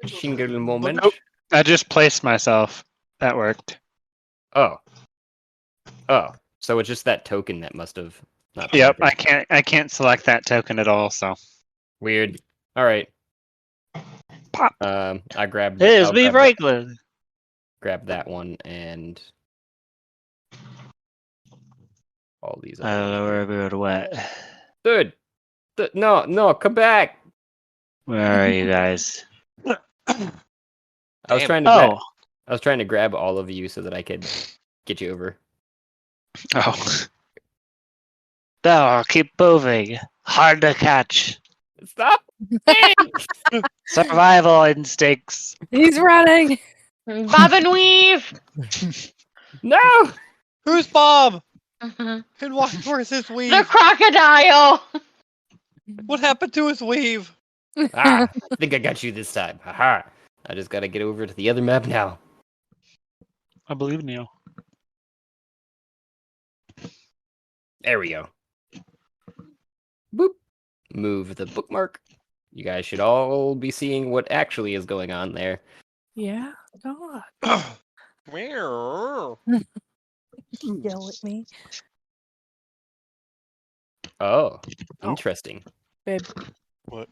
Single moment. Nope. I just placed myself. That worked. Oh. So it's just that token that must have not been Yep, working. I can't select that token at all, so. Weird. All right. Pop. I grabbed. Here's I'll me Franklin. grab that one and all these. I don't know where everyone went. Dude, no, come back. Where are you guys? I was trying to. I was trying to grab all of you so that I could get you over. Oh. No, keep moving. Hard to catch. Stop! Survival instincts. He's running. Bob and weave. No! Who's Bob? Mhm. And where's his weave? The crocodile. What happened to his weave? I think I got you this time. Haha. I just gotta get over to the other map now. I believe in you. There we go. Boop. Move the bookmark. You guys should all be seeing what actually is going on there. Yeah, God. Meow. Yell at me. Oh, interesting. Babe. What?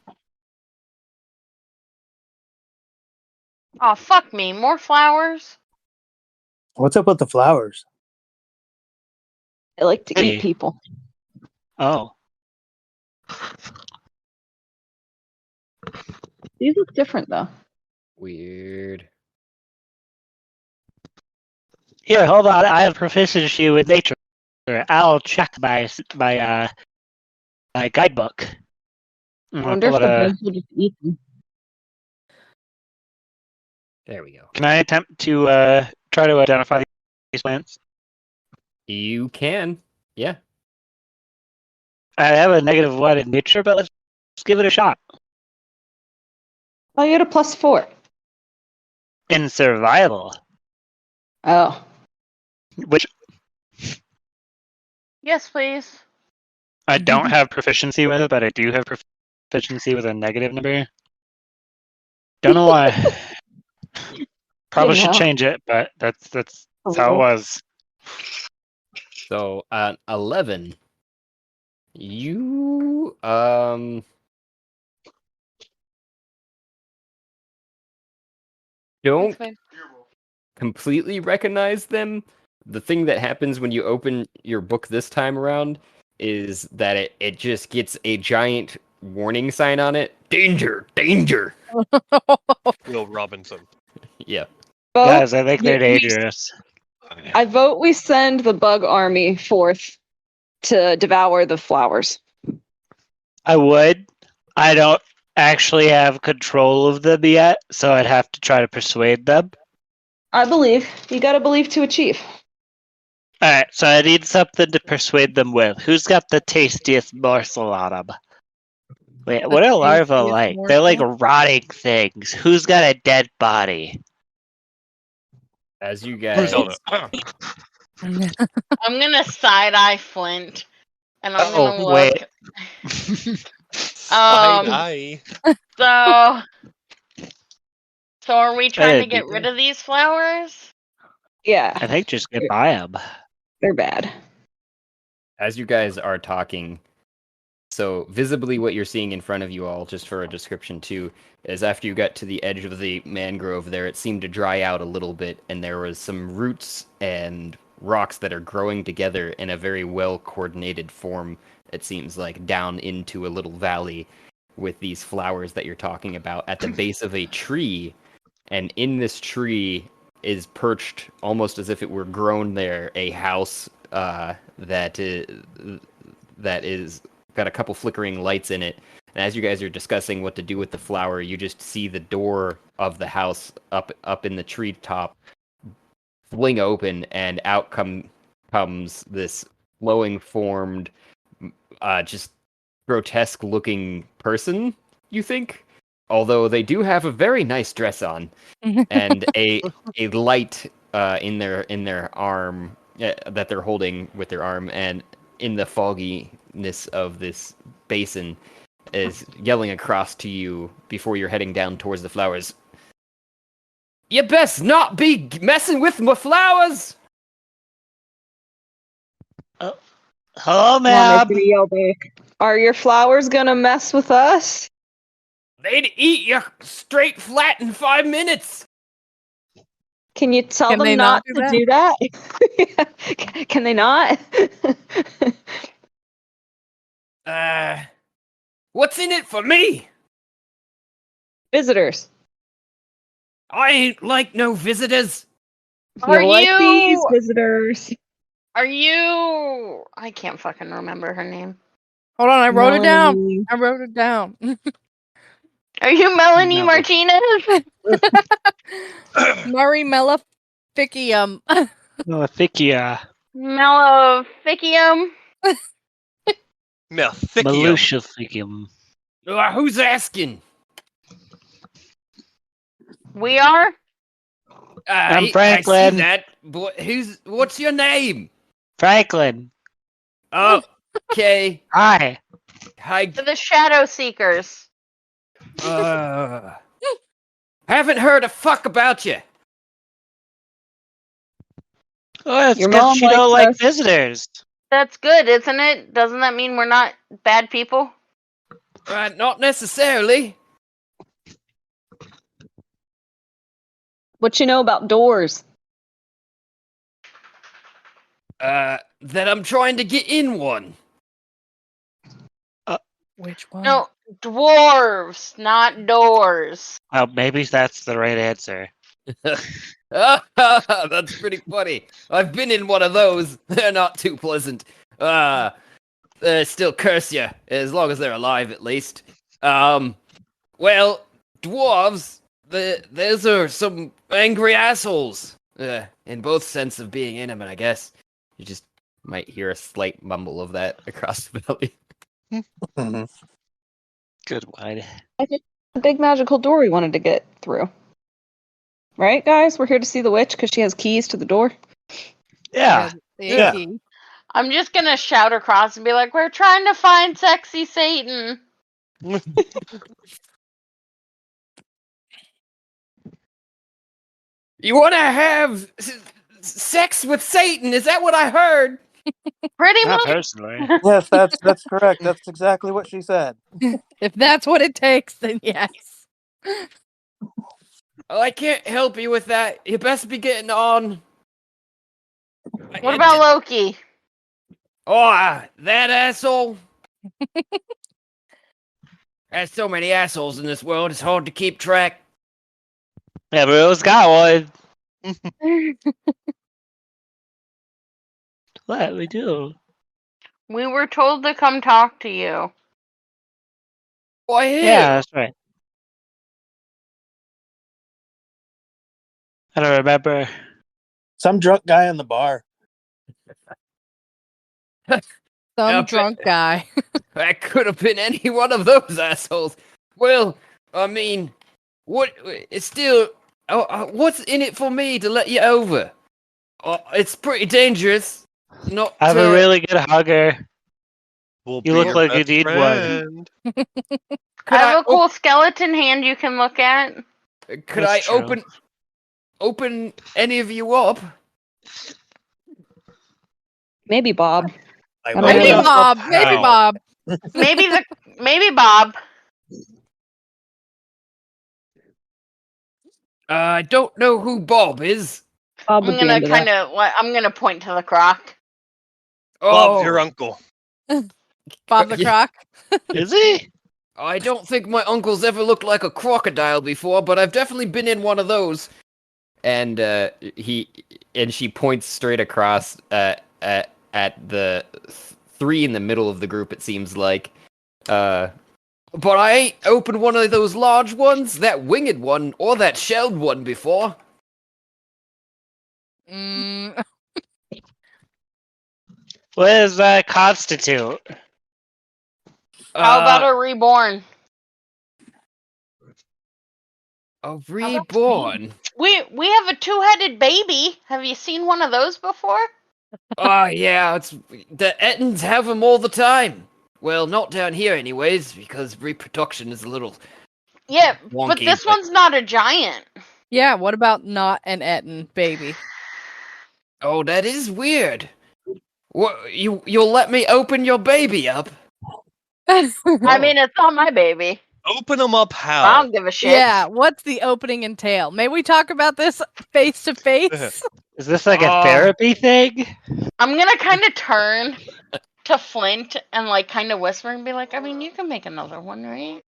Oh, fuck me. More flowers? What's up with the flowers? I like to Hey. eat people. Oh. These look different though. Weird. Here, hold on. I have proficiency with nature. I'll check my guidebook. I wonder if the birds will just eat them. There we go. Can I attempt to try to identify these plants? You can. Yeah. I have a -1 in nature, but let's give it a shot. Oh, you got a +4. In survival, Oh. which Yes, please. I don't have proficiency with, but I do have proficiency with a negative number. Don't know why. Probably should know. change it, but that's how it was. So 11. You don't completely recognize them. The thing that happens when you open your book this time around is that it just gets a giant warning sign on it. Danger! Danger! Will Robinson. Yeah. Vote, Guys, I think they're we- dangerous. I vote we send the bug army forth to devour the flowers. I would. I don't actually have control of them yet, so I'd have to try to persuade them. I believe. You gotta believe to achieve. Alright, so I need something to persuade them with. Who's got the tastiest morsel on them? Wait, what are larvae tastiest like? They're like morsel? rotting things. Who's got a dead body? As you guys Zelda. I'm gonna side-eye Flint. And I'm Oh, gonna wait. look. Aye. So are we trying to didn't get do rid that. of these flowers? Yeah, I think just get by them. they're bad. as you guys are talking, so visibly what you're seeing in front of you all, just for a description too, is after you got to the edge of the mangrove there, it seemed to dry out a little bit, and there was some roots and rocks that are growing together in a very well coordinated form, it seems like, down into a little valley with these flowers that you're talking about at the base of a tree. And in this tree is perched, almost as if it were grown there, a house that is got a couple flickering lights in it. And as you guys are discussing what to do with the flower, you just see the door of the house up in the treetop fling open, and out comes this flowing formed, just grotesque looking person, you think? Although they do have a very nice dress on, and a light in their arm that they're holding with their arm, and in the fogginess of this basin is yelling across to you before you're heading down towards the flowers. You best not be messing with my flowers. Hello, Come on, ma'am. Mr. Yelbeck. Are your flowers gonna mess with us? They'd eat you straight flat in 5 minutes. Can you tell Can them they not not to do do that? Can they not? What's in it for me? Visitors. I ain't like no visitors. Are You'll like these you? visitors. Are you? I can't fucking remember her name. Hold on, I wrote it down. Melanie. I wrote it down. Are you Melanie No. Martinez? Murray Maleficium. Maleficia. Maleficium? Maleficium. Malucificium. Who's asking? We are? I'm I see Franklin. that. But what's your name? Franklin. Okay. Hi. Hi. The Shadow Seekers. Haven't heard a fuck about you. Oh, it's Your because mom she don't likes like us. visitors. That's good, isn't it? Doesn't that mean we're not bad people? Not necessarily. What you know about doors? That I'm trying to get in one. Which one? No, dwarves, not doors. Oh, maybe that's the right answer. That's pretty funny. I've been in one of those. They're not too pleasant. They still curse you, as long as they're alive, at least. Well, dwarves, those are some angry assholes. In both sense of being intimate, I guess. You just might hear a slight mumble of that across the belly. Mhm. Good one. The big magical door we wanted to get through. Right, guys? We're here to see the witch because she has keys to the door. Yeah. Yeah. Icky. I'm just gonna shout across and be like, we're trying to find sexy Satan. You want to have sex with Satan? Is that what I heard? Pretty Not much. personally. Yes, that's correct. That's exactly what she said. If that's what it takes, then yes. Oh, I can't help you with that. You best be getting on. What about Loki? Oh, that asshole? There's so many assholes in this world, it's hard to keep track. Everyone's got one. What we do? We were told to come talk to you. Why, Yeah, that's right. I don't remember. Some drunk guy in the bar. Some drunk guy. That could have been any one of those assholes. Well, I mean, it's still. What's in it for me to let you over? It's pretty dangerous. Not. I'm a really good hugger. We'll You be look your like you best need one. friend. Could I have a cool skeleton hand you can look at. Could I That's true. open any of you up? Maybe Bob. I Maybe love Maybe that. Bob. Maybe Wow. Bob. Maybe Bob. I don't know who Bob is. Bob I'm would be gonna into that. I'm gonna point to the croc. Bob's your uncle. Bob the Yeah. Croc. Is he? I don't think my uncle's ever looked like a crocodile before, but I've definitely been in one of those. And she points straight across at the three in the middle of the group. It seems like, but I ain't opened one of those large ones, that winged one, or that shelled one before. Mm, What does that constitute? How about a reborn? a reborn? We have a two-headed baby. Have you seen one of those before? Oh yeah, the Ettins have them all the time. Well, not down here, anyways, because reproduction is a little Yeah, wonky. but this one's not a giant. Yeah, what about not an Etten baby? Oh, that is weird. What, you'll let me open your baby up? I mean, it's not my baby. Open them up I how? don't give a shit. Yeah, what's the opening entail? May we talk about this face to face? Is this like a therapy thing? I'm gonna kind of turn to Flint and like kind of whisper and be like, I mean, you can make another one, right?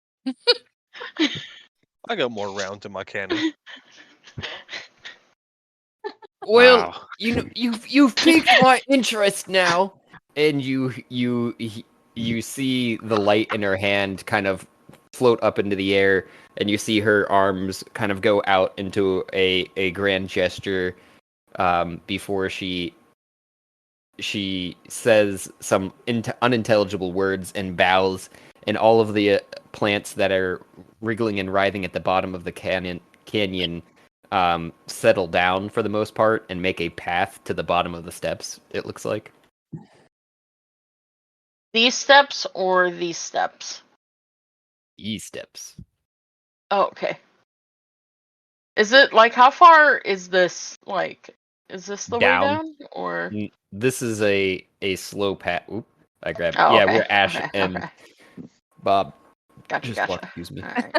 I got more rounds in my cannon. Well, Wow. you've piqued my interest now, and you see the light in her hand kind of float up into the air, and you see her arms kind of go out into a grand gesture, before she says some unintelligible words and bows, and all of the plants that are wriggling and writhing at the bottom of the canyon settle down for the most part and make a path to the bottom of the steps, it looks like. These steps or these steps? Steps. Oh, okay. Is it like how far is this? Like, is this the way Down. down or? This is a slow path. Oop, I grabbed. Oh, yeah, okay. we're Ash Okay, and okay. Bob. Gotcha, Just gotcha. excuse me. All right.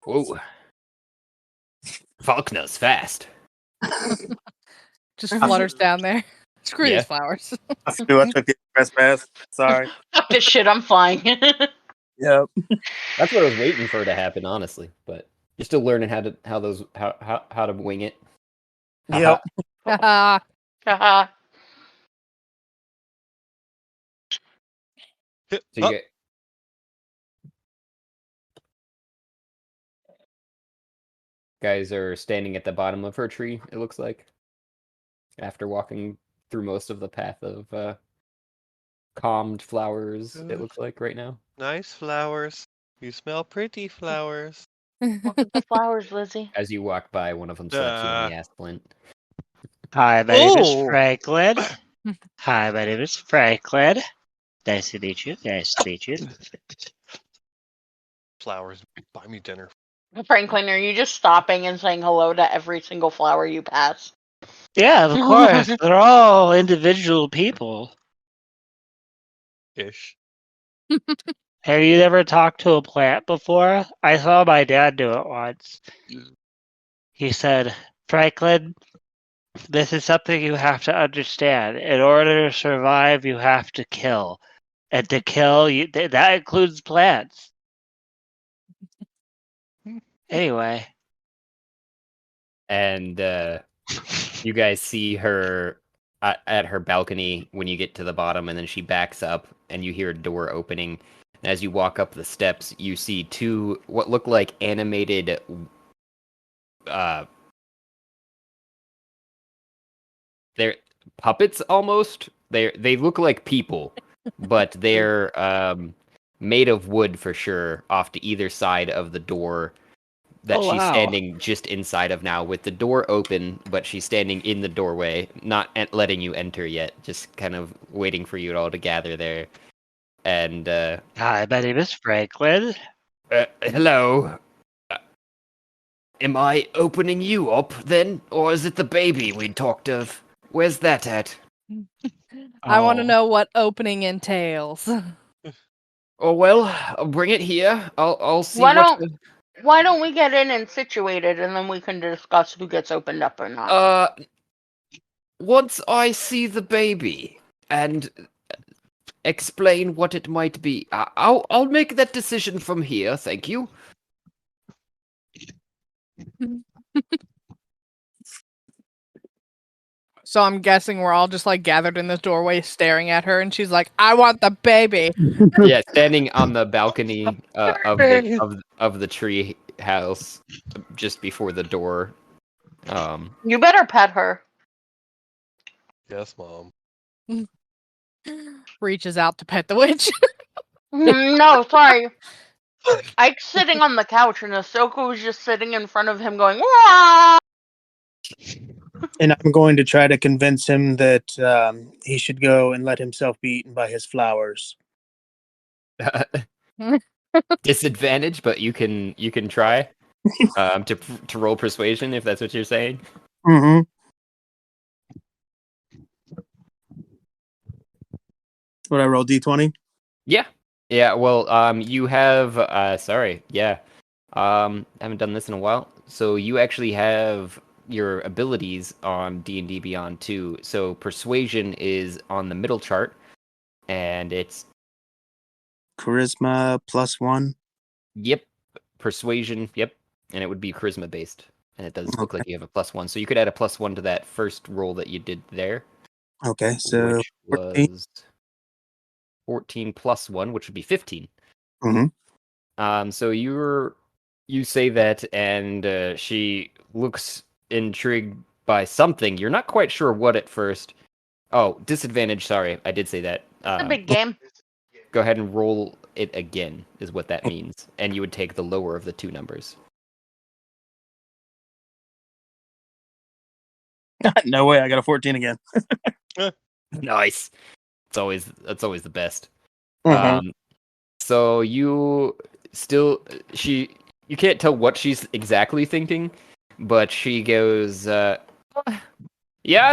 Whoa. Faulkner's fast. Just flutters down there. Screw Yeah. these flowers. I took the express pass. Sorry. Fuck this shit. I'm flying. Yep. That's what I was waiting for to happen, honestly. But you're still learning how to wing it. Yep. Haha. Haha. So you Oh, get, guys are standing at the bottom of her tree, it looks like. After walking through most of the path of calmed flowers, it looks like right now. nice flowers. You smell pretty flowers. Welcome to flowers, Lizzie. As you walk by, one of them slaps you on the ass, Flint. Hi, my name is Oh. Franklin. Hi, my name is Franklin. Nice to meet you. Nice to meet you. Flowers. Buy me dinner. Franklin, are you just stopping and saying hello to every single flower you pass? Yeah, of course. They're all individual people. Ish. Have you ever talked to a plant before? I saw my dad do it once. He said, Franklin, this is something you have to understand. In order to survive, you have to kill. And to kill, that includes plants. Anyway. And you guys see her at her balcony when you get to the bottom, and then she backs up, and you hear a door opening. And as you walk up the steps, you see two what look like animated they're puppets almost. They look like people, but they're made of wood for sure, off to either side of the door that Oh, she's wow. standing just inside of now, with the door open, but she's standing in the doorway, not letting you enter yet, just kind of waiting for you all to gather there. And Hi, my name is Franklin. hello. Am I opening you up then, or is it the baby we talked of? Where's that at? I want to Oh. know what opening entails. Oh well, I'll bring it here. I'll see Why what. Why don't we get in and situated, and then we can discuss who gets opened up or not? Once I see the baby and explain what it might be, I'll make that decision from here. Thank you. So I'm guessing we're all just like gathered in this doorway staring at her, and she's like, I want the baby. Yeah, standing on the balcony of the tree house, just before the door. You better pet her. Yes, Mom. Reaches out to pet the witch. No, sorry. Ike's sitting on the couch, and Ahsoka was just sitting in front of him going, "Wah!" And I'm going to try to convince him that he should go and let himself be eaten by his flowers. Disadvantage, but you can try to roll persuasion if that's what you're saying. Mm-hmm. What I roll D20? Yeah. Yeah, well, you have sorry, yeah. Haven't done this in a while. So you actually have your abilities on D&D Beyond 2. So persuasion is on the middle chart and it's Charisma +1. yep, persuasion, yep, and it would be charisma based. And it does look Okay. like you have a +1. So you could add a +1 to that first roll that you did there, Okay, so which 14. was 14 plus 1, which would be 15. Mm-hmm. So you say that, and she looks intrigued by something. You're not quite sure what at first. Oh, disadvantage. Sorry, I did say that. It's a big game. Go ahead and roll it again, is what that means, and you would take the lower of the two numbers. No way, I got a 14 again. Nice. That's always the best. Mm-hmm. So you still you can't tell what she's exactly thinking, but she goes, yeah,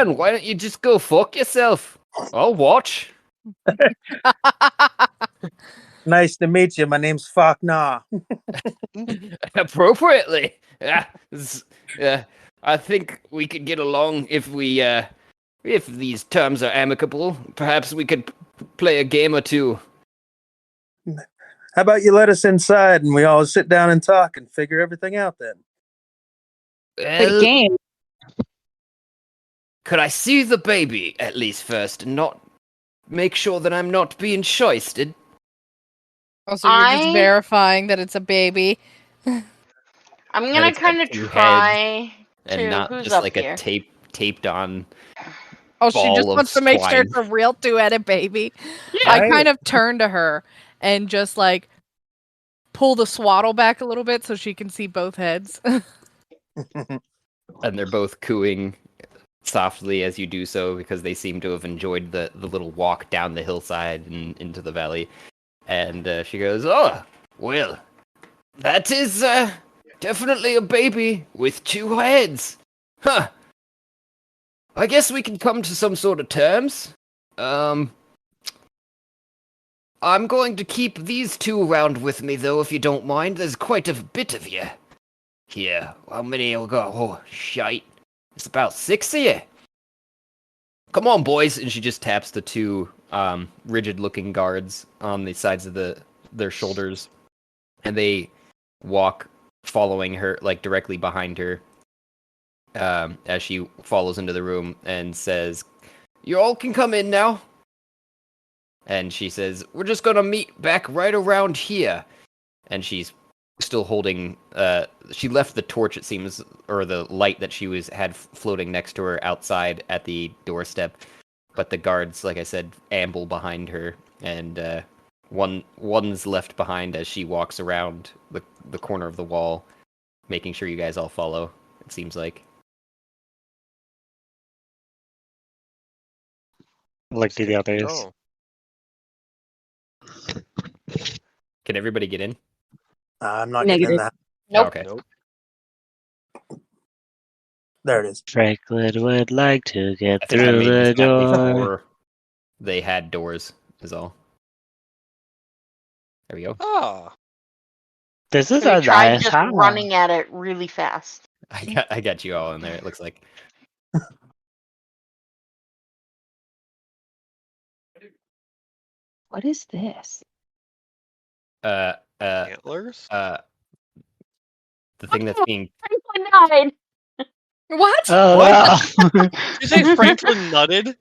and why don't you just go fuck yourself? I'll watch. Nice to meet you. My name's Fakna. Appropriately. I think we could get along if if these terms are amicable. Perhaps we could play a game or two. How about you let us inside and we all sit down and talk and figure everything out then? Wait, Well, game. could I see the baby at least first and not make sure that I'm not being shoisted? Also, you're just I- verifying that it's a baby. I'm And gonna it's got kind of two try And to. not Who's just up like here? a taped on. Oh, she just Ball of wants to make sure twine. it's a real two-headed baby. Yeah. I kind of turn to her and just like pull the swaddle back a little bit so she can see both heads. And they're both cooing softly as you do so because they seem to have enjoyed the little walk down the hillside and into the valley. And she goes, "Oh, well, that is definitely a baby with two heads. Huh. I guess we can come to some sort of terms. I'm going to keep these two around with me, though, if you don't mind. There's quite a bit of you here. How many have we got? Oh, shite. It's about 6 of you. Come on, boys." And she just taps the two rigid-looking guards on the sides of their shoulders. And they walk following her, like, directly behind her. As she follows into the room and says, "You all can come in now." And she says, "We're just gonna meet back right around here." And she's still holding. She left the torch, it seems, or the light that she had floating next to her outside at the doorstep. But the guards, like I said, amble behind her, and one's left behind as she walks around the corner of the wall, making sure you guys all follow. It seems like. Look to the others. Oh, Can everybody get in? I'm not getting in Negative. that. Nope. Okay. nope. There it is. Franklin would like to I get think I through made the this map door. before they had doors, is all. There we go. Ah, This is We a tried nice just house. running at it really fast. I got you all in there, it looks like. What is this? antlers? The thing that's being Franklin died. What? Oh no! Did you say Franklin nutted?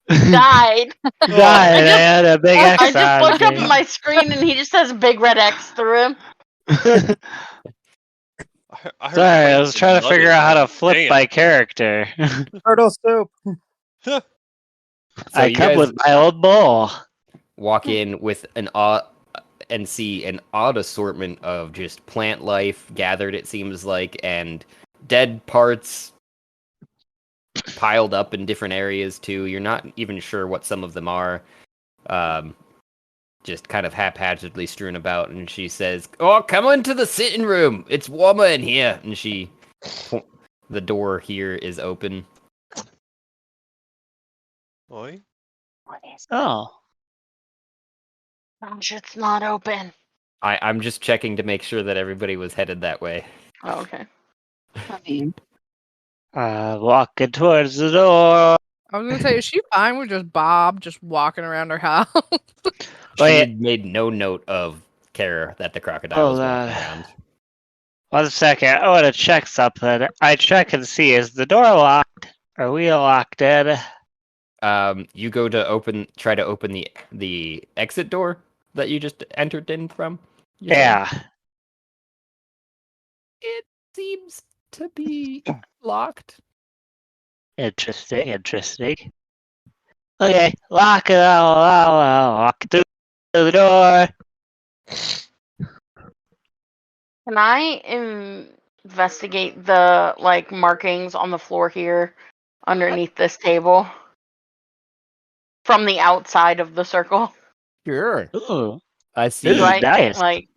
Died. Died. I had a big X I just on looked up me. at my screen and he just has a big red X through him. I heard Sorry, I was trying to Franklin figure nutted. out how to flip Damn. my character. Turtle soup. so I you come guys with my old bowl. walk in with an odd and see an odd assortment of just plant life gathered, it seems like, and dead parts, piled up in different areas too. You're not even sure what some of them are. Just kind of haphazardly strewn about. And she says, "Oh, come into the sitting room. It's warmer in here." And the door here is open. Oi. Oh. Gosh, it's not open. I'm just checking to make sure that everybody was headed that way. Oh, okay. I mean, Walking towards the door. I was gonna say, is she fine with just Bob just walking around her house? She Wait. had made no note of Kara that the crocodile was Hold walking on. around. 1 second. I want to check something. I check and see, is the door locked? Are we locked in? You go to try to open the exit door that you just entered in from? You said? Yeah. It seems to be locked. Interesting. Okay, lock it out. Walk through the door. Can I investigate the like markings on the floor here underneath this table from the outside of the circle? Sure. Ooh, I this see. is Do I nice. like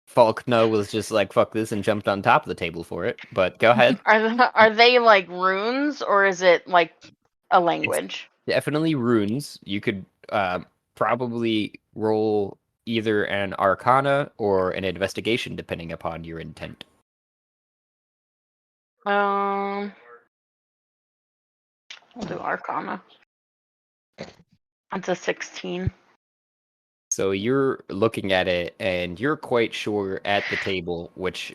Faulkner was just like, fuck this, and jumped on top of the table for it. But go ahead. are they like runes or is it like a language? Definitely runes. You could probably roll either an arcana or an investigation, depending upon your intent. I'll do Arcana. That's a 16. So you're looking at it, and you're quite sure at the table, which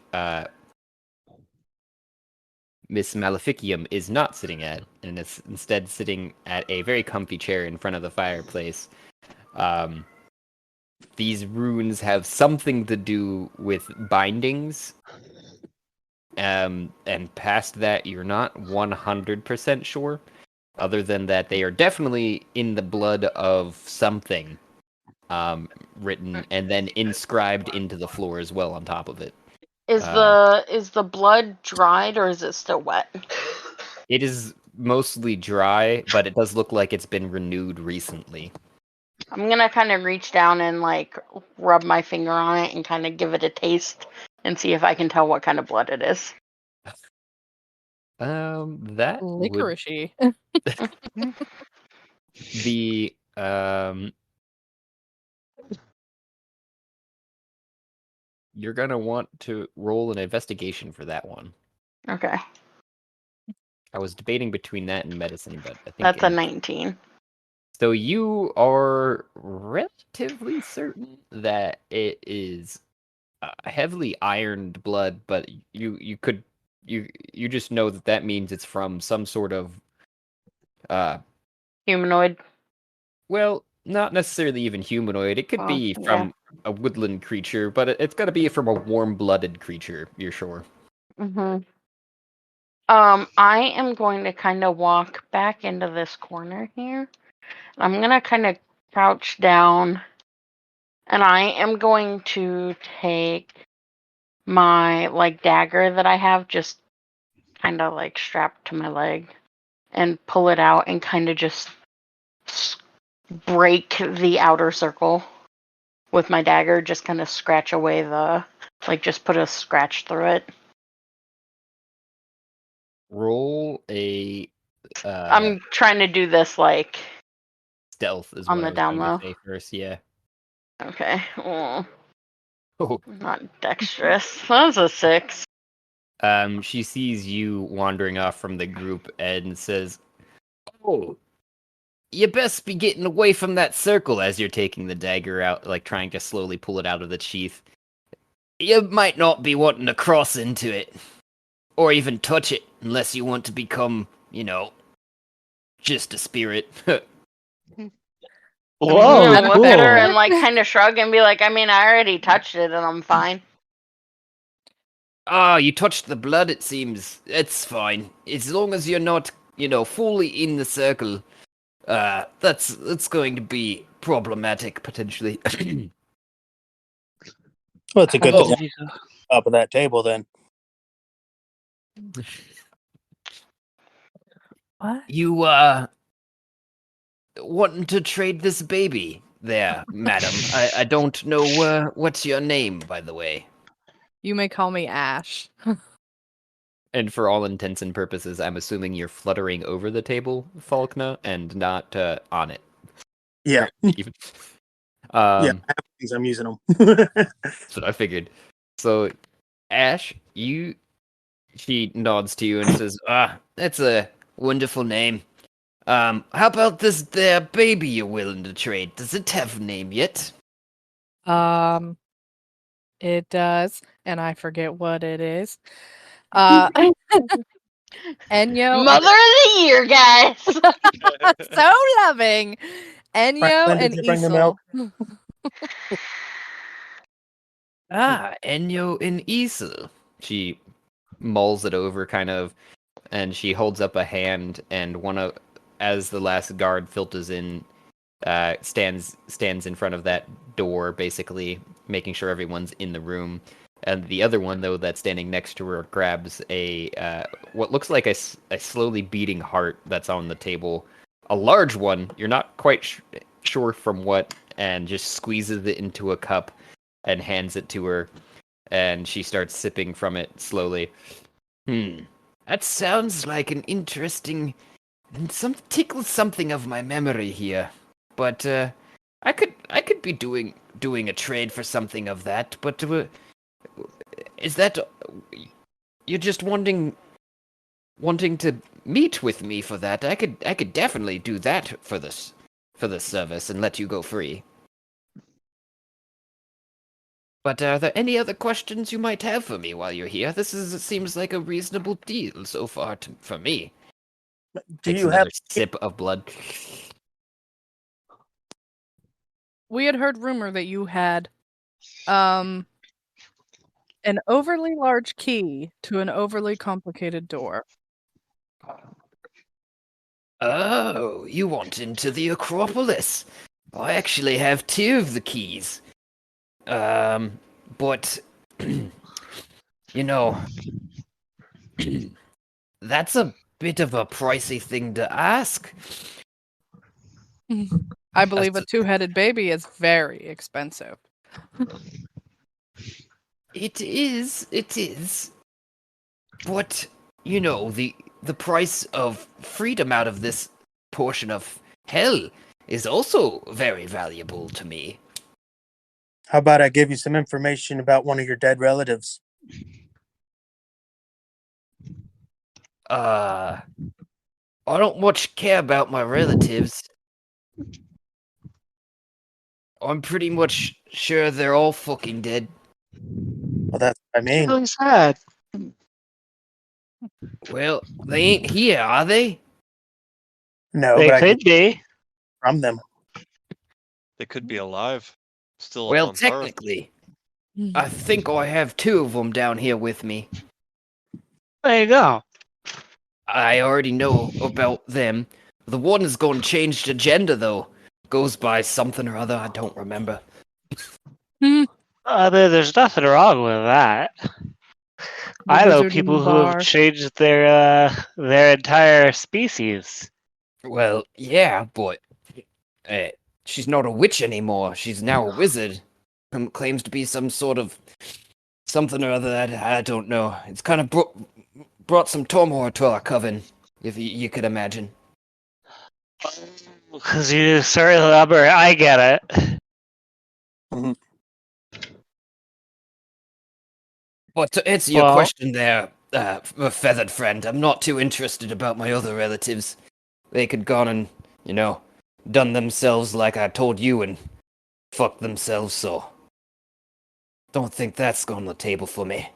Miss Maleficium is not sitting at, and is instead sitting at a very comfy chair in front of the fireplace. These runes have something to do with bindings, and past that, you're not 100% sure. Other than that, they are definitely in the blood of something. Written and then inscribed into the floor as well on top of it. Is the blood dried or is it still wet? It is mostly dry, but it does look like it's been renewed recently. I'm gonna kind of reach down and like rub my finger on it and kind of give it a taste and see if I can tell what kind of blood it is. That would Licoricey. be you're gonna want to roll an investigation for that one. Okay, I was debating between that and medicine, but I think that's a 19. So you are relatively certain that it is heavily ironed blood, but you just know that means it's from some sort of Humanoid. well, not necessarily even humanoid. It could Oh, be from a woodland creature, but it's got to be from a warm-blooded creature. You're sure? Mm-hmm. I am going to kind of walk back into this corner here. I'm gonna kind of crouch down, and I am going to take my like dagger that I have just kind of like strapped to my leg and pull it out and kind of just break the outer circle with my dagger, just kind of scratch away just put a scratch through it. Roll a I'm trying to do this like stealth is on what the I was down going low. to say first. Yeah. Okay. Oh, Oh. not dexterous. That's a 6. She sees you wandering off from the group and says, "Oh, you best be getting away from that circle," as you're taking the dagger out, like trying to slowly pull it out of the sheath. "You might not be wanting to cross into it, or even touch it, unless you want to become, just a spirit." I'm Whoa, gonna look at her cool. and like kind of shrug and be like, I mean, I already touched it and I'm fine. Ah, you touched the blood, it seems. It's fine. As long as you're not, fully in the circle, that's going to be problematic, potentially. Well, it's a good Oh, thing I'm up of that table then. What? You, wanting to trade this baby there, madam? I don't know, what's your name, by the way? You may call me Ash. And for all intents and purposes, I'm assuming you're fluttering over the table, Faulkner, and not on it. Yeah. Even. Yeah, I have things, I'm using them. That's what I figured. So, Ash, she nods to you and says, that's a wonderful name. How about this there baby you're willing to trade? Does it have a name yet? It does, and I forget what it is. Enyo. Mother of the Year, guys. So loving. Enyo Franklin, and did you bring the Isel. milk? Enyo and Isel. She mulls it over kind of, and she holds up a hand, and as the last guard filters in, stands in front of that door, basically making sure everyone's in the room. And the other one, though, that's standing next to her, grabs what looks like a slowly beating heart that's on the table, a large one. You're not quite sure from what, and just squeezes it into a cup and hands it to her, and she starts sipping from it slowly. That sounds like an interesting and tickles something of my memory here. But I could be doing a trade for something of that. But is that you're just wanting to meet with me for that? I could definitely do that for this service and let you go free. But are there any other questions you might have for me while you're here? Seems like a reasonable deal so far for me. Do Takes you another have sip of blood. We had heard rumor that you had an overly large key to an overly complicated door. Oh, you want into the Acropolis? I actually have 2 of the keys. But you know, that's a bit of a pricey thing to ask. I believe a 2-headed baby is very expensive. It is. But you know, the price of freedom out of this portion of hell is also very valuable to me. How about I give you some information about one of your dead relatives? I don't much care about my relatives. I'm pretty much sure they're all fucking dead. Well, that's what I mean. Really sad. Well, they ain't here, are they? No, They but I could get be. from them. They could be alive. Still up Well, on Earth. technically, I think I have 2 of them down here with me. There you go. I already know about them. The one is going to change the gender, though. Goes by something or other, I don't remember. There's nothing wrong with that. I know people who have changed their entire species. Well, yeah, but she's not a witch anymore. She's now a wizard. Claims to be some sort of something or other that I don't know. It's kind of brought some turmoil to our coven, if you could imagine. Because you certainly remember, I get it. Mhm. But to answer your Well- question there, feathered friend, I'm not too interested about my other relatives. They could gone and, done themselves like I told you and fucked themselves, so don't think that's on the table for me.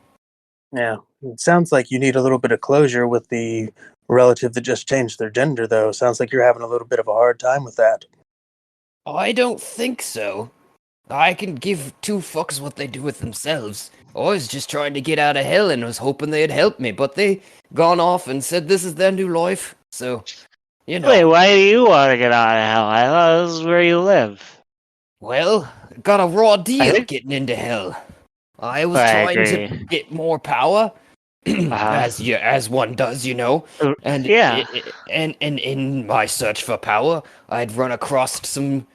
Yeah. It sounds like you need a little bit of closure with the relative that just changed their gender, though. Sounds like you're having a little bit of a hard time with that. I don't think so. I can give 2 fucks what they do with themselves. I was just trying to get out of hell and was hoping they'd help me, but they gone off and said this is their new life, so, Wait, why do you want to get out of hell? I thought this is where you live. Well, got a raw deal think- getting into hell. I was I trying agree. to get more power, as one does, you know. And yeah. and in my search for power, I'd run across some